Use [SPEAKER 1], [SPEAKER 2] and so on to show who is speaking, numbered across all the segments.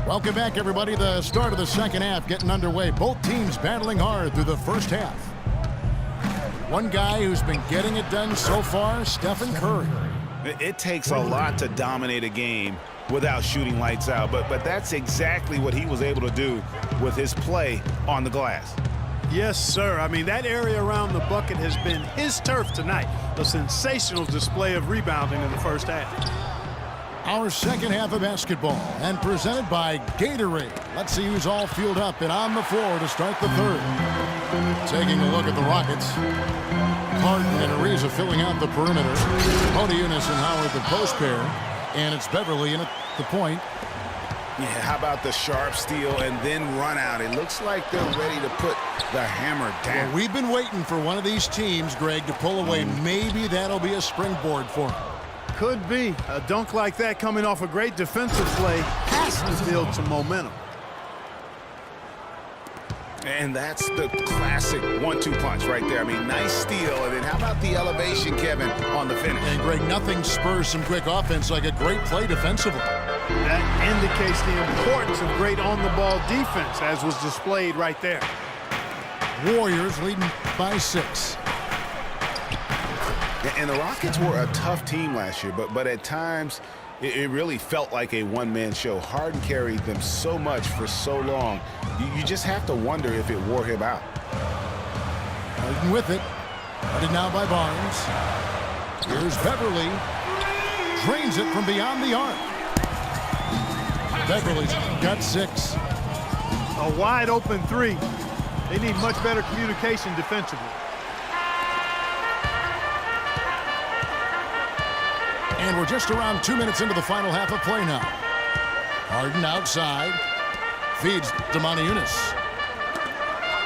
[SPEAKER 1] Welcome back, everybody. The start of the second half getting underway. Both teams battling hard through the first half. One guy who's been getting it done so far, Stephen Curry.
[SPEAKER 2] It takes a lot to dominate a game without shooting lights out, but that's exactly what he was able to do with his play on the glass.
[SPEAKER 3] Yes, sir. I mean, that area around the bucket has been his turf tonight. A sensational display of rebounding in the first half.
[SPEAKER 1] Our second half of basketball, and presented by Gatorade. Let's see who's all fueled up and on the floor to start the third. Taking a look at the Rockets. Harden and Ariza filling out the perimeter. Modiunas and Howard the post pair. And it's Beverly in at the point.
[SPEAKER 2] Yeah, how about the sharp steal and then run out? It looks like they're ready to put the hammer down.
[SPEAKER 1] Well, we've been waiting for one of these teams, Greg, to pull away. Maybe that'll be a springboard for them.
[SPEAKER 3] Could be. A dunk like that coming off a great defensive play has to build some momentum.
[SPEAKER 2] And that's the classic 1-2 punch right there. I mean, nice steal. And then how about the elevation, Kevin, on the finish?
[SPEAKER 1] And, Greg, nothing spurs some quick offense like a great play defensively.
[SPEAKER 3] That indicates the importance of great on-the-ball defense, as was displayed right there.
[SPEAKER 1] Warriors leading by 6.
[SPEAKER 2] And the Rockets were a tough team last year, but at times it really felt like a one-man show. Harden carried them so much for so long. You just have to wonder if it wore him out.
[SPEAKER 1] Harden with it. Guarded now by Barnes. Here's Beverly. Drains it from beyond the arc. Beverly's got 6.
[SPEAKER 3] A wide open three. They need much better communication defensively.
[SPEAKER 1] And we're just around 2 minutes into the final half of play now. Harden outside. Feeds to Modiunas.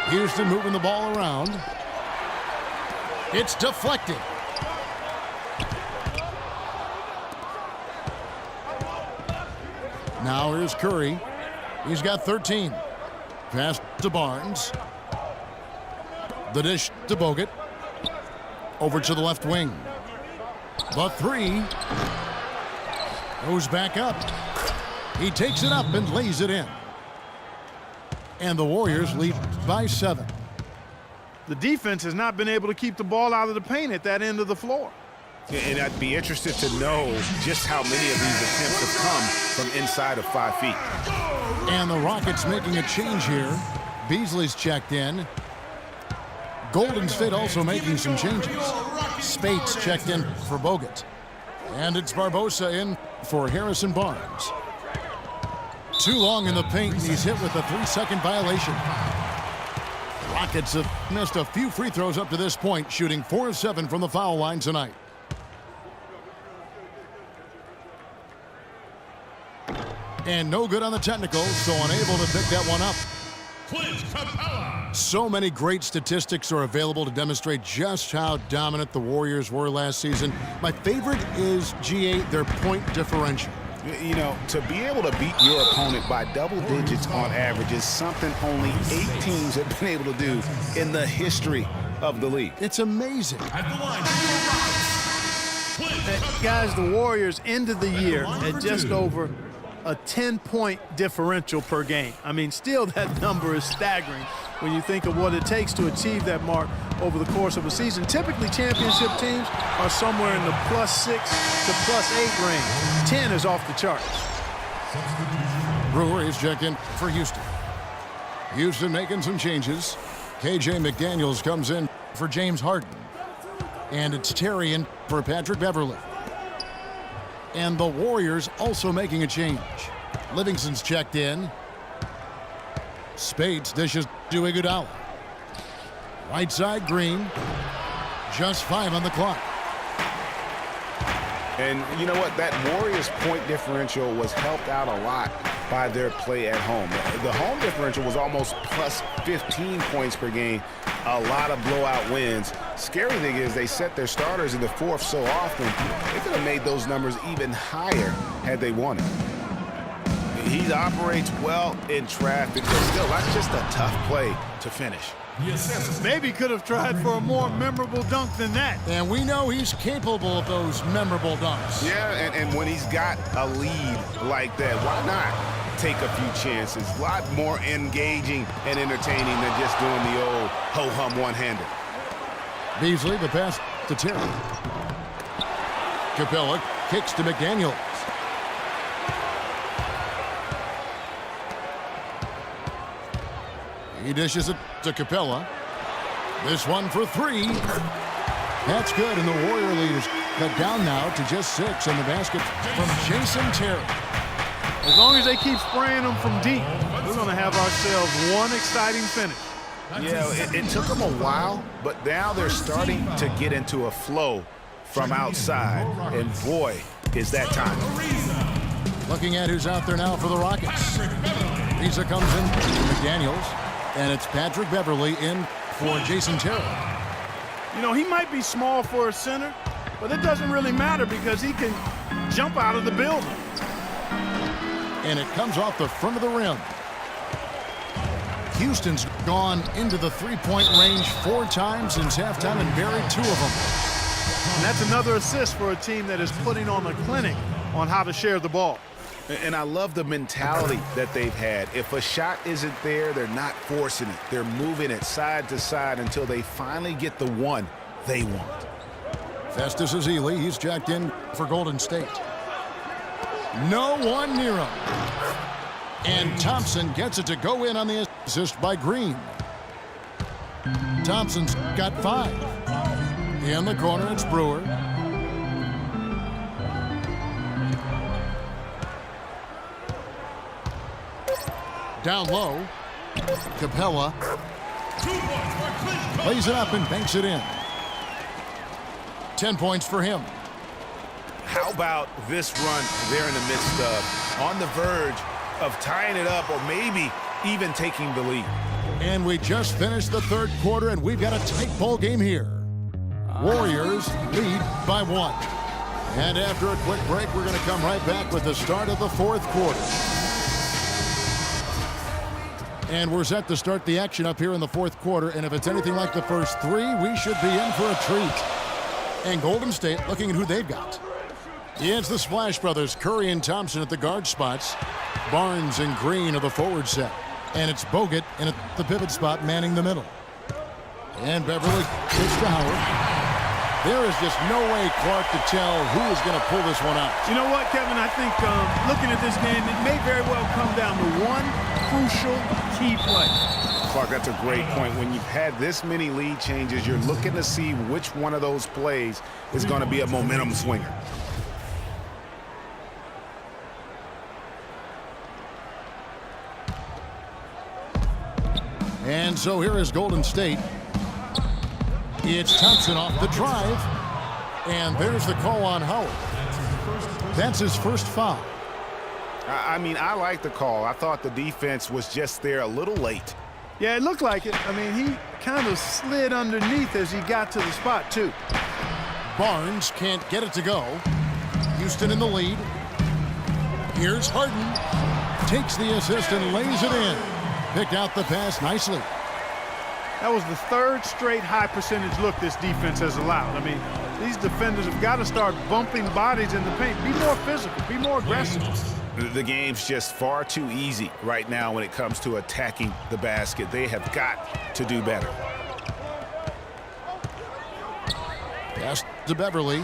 [SPEAKER 1] Houston moving the ball around. It's deflected. Now here's Curry. He's got 13. Pass to Barnes. The dish to Bogut. Over to the left wing. The three goes back up. He takes it up and lays it in. And the Warriors lead by 7.
[SPEAKER 3] The defense has not been able to keep the ball out of the paint at that end of the floor.
[SPEAKER 2] And I'd be interested to know just how many of these attempts have come from inside of 5 feet.
[SPEAKER 1] And the Rockets making a change here. Beasley's checked in. Golden State also making some changes. Spates checked in for Bogut. And it's Barbosa in for Harrison Barnes. Too long in the paint, and he's hit with a 3-second violation. Rockets have missed a few free throws up to this point, shooting 4 of 7 from the foul line tonight. And no good on the technical, so unable to pick that one up. So many great statistics are available to demonstrate just how dominant the Warriors were last season. My favorite is, GA, their point differential.
[SPEAKER 2] You know, to be able to beat your opponent by double digits on average is something only 8 teams have been able to do in the history of the league.
[SPEAKER 1] It's amazing.
[SPEAKER 3] Guys, the Warriors ended the year at just over a 10-point differential per game. I mean, still that number is staggering when you think of what it takes to achieve that mark over the course of a season. Typically, championship teams are somewhere in the +6 to +8 range. 10 is off the charts.
[SPEAKER 1] Brewer is checked in for Houston. Houston making some changes. KJ McDaniels comes in for James Harden. And it's Terry in for Patrick Beverly. And the Warriors also making a change. Livingston's checked in. Spades dishes to Iguodala. Right side, Green. Just 5 on the clock.
[SPEAKER 2] And you know what? That Warriors point differential was helped out a lot by their play at home. The home differential was almost plus 15 points per game. A lot of blowout wins. Scary thing is they set their starters in the fourth so often, they could have made those numbers even higher had they wanted. He operates well in traffic, but still, that's just a tough play to finish.
[SPEAKER 3] Maybe could have tried for a more memorable dunk than that.
[SPEAKER 1] And we know he's capable of those memorable dunks.
[SPEAKER 2] Yeah, and when he's got a lead like that, why not take a few chances. A lot more engaging and entertaining than just doing the old ho-hum one-hander.
[SPEAKER 1] Beasley, the pass to Terry. Capella kicks to McDaniels. He dishes it to Capella. This one for three. That's good, and the Warrior lead is cut down now to just 6 in the basket from Jason Terry.
[SPEAKER 3] As long as they keep spraying them from deep, we're going to have ourselves one exciting finish.
[SPEAKER 2] Yeah, it took them a while, but now they're starting to get into a flow from outside, and boy, is that time.
[SPEAKER 1] Looking at who's out there now for the Rockets. Paliza comes in to McDaniels, and it's Patrick Beverley in for Jason Terry.
[SPEAKER 3] You know, he might be small for a center, but it doesn't really matter because he can jump out of the building.
[SPEAKER 1] And it comes off the front of the rim. Houston's gone into the three-point range 4 times since halftime and buried 2 of them.
[SPEAKER 3] And that's another assist for a team that is putting on a clinic on how to share the ball.
[SPEAKER 2] And I love the mentality that they've had. If a shot isn't there, they're not forcing it. They're moving it side to side until they finally get the one they want.
[SPEAKER 1] Festus Ezeli, he's jacked in for Golden State. No one near him. And Thompson gets it to go in on the assist by Green. Thompson's got 5. In the corner, it's Brewer. Down low, Capella lays it up and banks it in. 10 points for him.
[SPEAKER 2] How about this run they're in the midst of, on the verge of tying it up or maybe even taking the lead?
[SPEAKER 1] And we just finished the 3rd quarter, and we've got a tight ball game here. Warriors lead by 1. And after a quick break, we're going to come right back with the start of the 4th quarter. And we're set to start the action up here in the 4th quarter, and if it's anything like the first 3, we should be in for a treat. And Golden State looking at who they've got. It's the Splash Brothers, Curry and Thompson at the guard spots. Barnes and Green are the forward set. And it's Bogut in at the pivot spot manning the middle. And Beverly kicks to Howard. There is just no way, Clark, to tell who is going to pull this one out.
[SPEAKER 3] You know what, Kevin? I think looking at this game, it may very well come down to one crucial key play.
[SPEAKER 2] Clark, that's a great point. When you've had this many lead changes, you're looking to see which one of those plays is going to be a momentum swinger.
[SPEAKER 1] And so here is Golden State. It's Thompson off the drive. And there's the call on Howard. That's his first foul.
[SPEAKER 2] I mean, I like the call. I thought the defense was just there a little late.
[SPEAKER 3] Yeah, it looked like it. I mean, he kind of slid underneath as he got to the spot, too.
[SPEAKER 1] Barnes can't get it to go. Houston in the lead. Here's Harden. Takes the assist and lays it in. Picked out the pass nicely.
[SPEAKER 3] That was the 3rd straight high percentage look this defense has allowed. I mean, these defenders have got to start bumping bodies in the paint. Be more physical. Be more aggressive.
[SPEAKER 2] The game's just far too easy right now when it comes to attacking the basket. They have got to do better.
[SPEAKER 1] Pass to Beverly.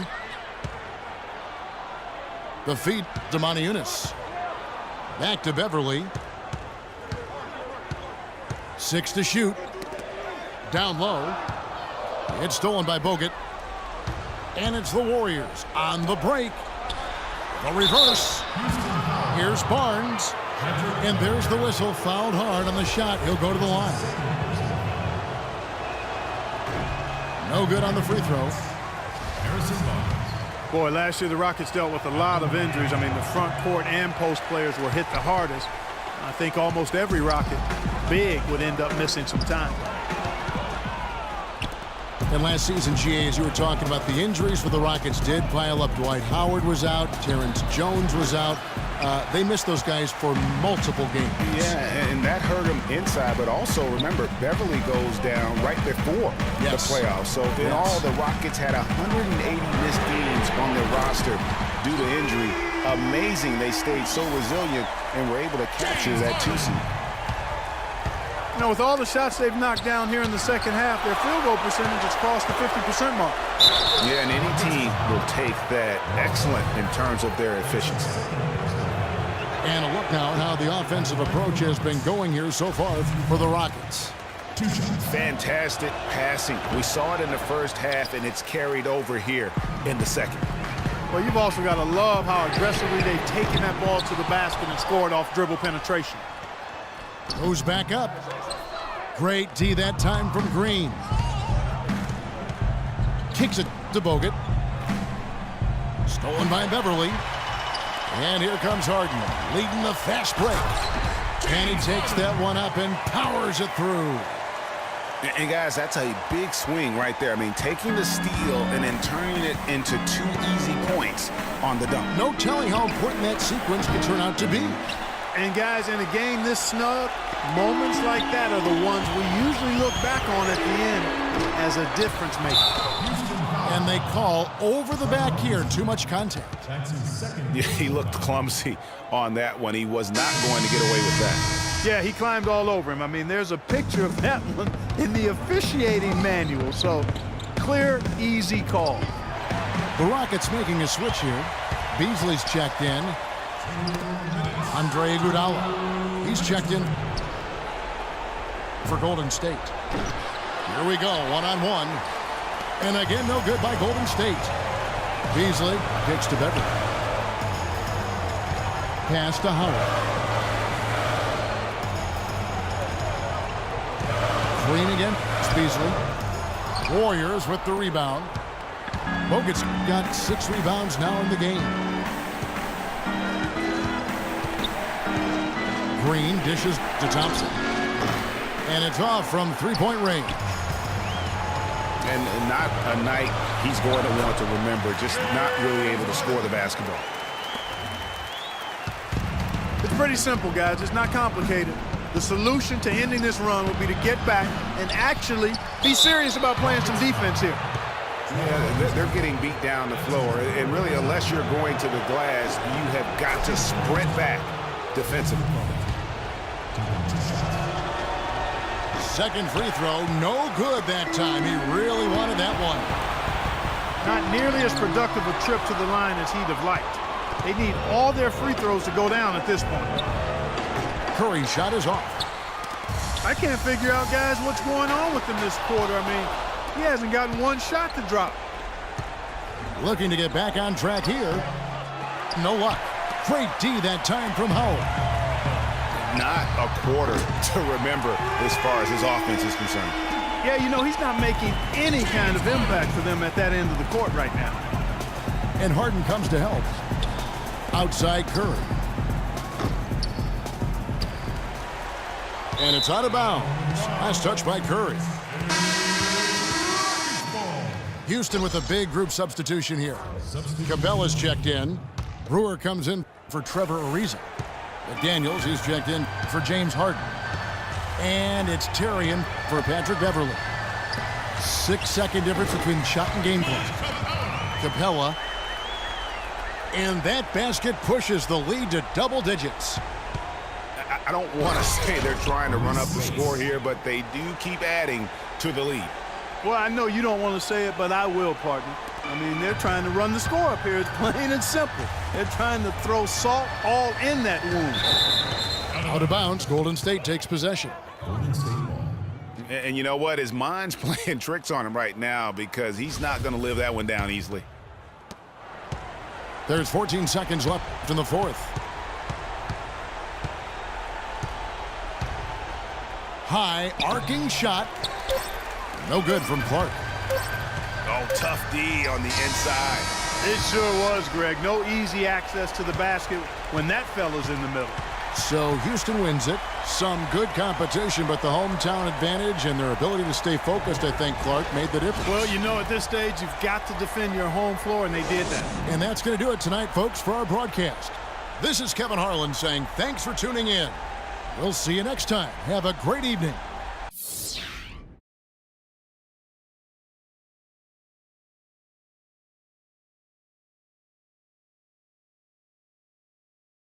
[SPEAKER 1] The feed to Moniunas. Back to Beverly. 6 to shoot. Down low. It's stolen by Bogut. And it's the Warriors on the break. The reverse. Here's Barnes. And there's the whistle. Fouled hard on the shot. He'll go to the line. No good on the free throw.
[SPEAKER 3] Boy, last year the Rockets dealt with a lot of injuries. I mean, the front court and post players were hit the hardest. I think almost every Rocket big would end up missing some time.
[SPEAKER 1] And last season, GA, as you were talking about, the injuries for the Rockets did pile up. Dwight Howard was out. Terrence Jones was out. They missed those guys for multiple games.
[SPEAKER 2] Yeah, and that hurt them inside. But also, remember, Beverly goes down right before the playoffs. So in all, the Rockets had 180 missed games on their roster due to injury. Amazing they stayed so resilient and were able to capture that 2 seed.
[SPEAKER 3] You know, with all the shots they've knocked down here in the second half, their field goal percentage has crossed the 50% mark.
[SPEAKER 2] Yeah, and any team will take that. Excellent in terms of their efficiency.
[SPEAKER 1] And a look now at how the offensive approach has been going here so far for the Rockets.
[SPEAKER 2] Fantastic passing. We saw it in the first half, and it's carried over here in the second.
[SPEAKER 3] Well, you've also got to love how aggressively they've taken that ball to the basket and scored off dribble penetration.
[SPEAKER 1] Goes back up. Great D that time from Green. Kicks it to Bogut. Stolen by Beverly. And here comes Harden, leading the fast break. And he takes that one up and powers it through.
[SPEAKER 2] And guys, that's a big swing right there. I mean, taking the steal and then turning it into 2 easy points on the dunk.
[SPEAKER 1] No telling how important that sequence could turn out to be.
[SPEAKER 3] And guys, in a game this snug, moments like that are the ones we usually look back on at the end as a difference maker.
[SPEAKER 1] And they call over the back here, too much contact.
[SPEAKER 2] Yeah, he looked clumsy on that one. He was not going to get away with that.
[SPEAKER 3] Yeah, he climbed all over him. I mean, there's a picture of that one in the officiating manual. So, clear, easy call.
[SPEAKER 1] The Rockets making a switch here. Beasley's checked in. Andre Iguodala. He's checked in for Golden State. Here we go, one-on-one. And again, no good by Golden State. Beasley kicks to Beverly. Pass to Howard. Green again. It's Beasley. Warriors with the rebound. Bogut's got 6 rebounds now in the game. Green dishes to Thompson. And it's off from 3-point range.
[SPEAKER 2] And not a night he's going to want to remember, just not really able to score the basketball.
[SPEAKER 3] It's pretty simple, guys. It's not complicated. The solution to ending this run would be to get back and actually be serious about playing some defense here.
[SPEAKER 2] Yeah, they're getting beat down the floor. And really, unless you're going to the glass, you have got to sprint back defensively.
[SPEAKER 1] Second free throw, no good that time. He really wanted that one.
[SPEAKER 3] Not nearly as productive a trip to the line as he'd have liked. They need all their free throws to go down at this point.
[SPEAKER 1] Curry's shot is off.
[SPEAKER 3] I can't figure out, guys, what's going on with him this quarter. I mean, he hasn't gotten one shot to drop.
[SPEAKER 1] Looking to get back on track here. No luck. Great D that time from Howard.
[SPEAKER 2] Not a quarter to remember as far as his offense is concerned.
[SPEAKER 3] Yeah, you know, he's not making any kind of impact for them at that end of the court right now.
[SPEAKER 1] And Harden comes to help. Outside Curry. And it's out of bounds. Last touch by Curry. Houston with a big group substitution here. Cabella's checked in. Brewer comes in for Trevor Ariza. McDaniels, he's checked in for James Harden. And it's Terrian for Patrick Beverly. 6-second difference between shot and game clock. Capella. And that basket pushes the lead to double digits.
[SPEAKER 2] I don't want to say they're trying to run up the score here, but they do keep adding to the lead.
[SPEAKER 3] Well, I know you don't want to say it, but I will, partner. I mean, they're trying to run the score up here. It's plain and simple. They're trying to throw salt all in that wound.
[SPEAKER 1] Out of bounds, Golden State takes possession.
[SPEAKER 2] And you know what? His mind's playing tricks on him right now because he's not going to live that one down easily.
[SPEAKER 1] There's 14 seconds left in the fourth. High, arcing shot. No good from Clark.
[SPEAKER 2] Oh, tough D on the inside.
[SPEAKER 3] It sure was, Greg. No easy access to the basket when that fella's in the middle.
[SPEAKER 1] So Houston wins it. Some good competition, but the hometown advantage and their ability to stay focused, I think, Clark, made the difference.
[SPEAKER 3] Well, you know, at this stage, you've got to defend your home floor, and they did that.
[SPEAKER 1] And that's going to do it tonight, folks, for our broadcast. This is Kevin Harlan saying thanks for tuning in. We'll see you next time. Have a great evening.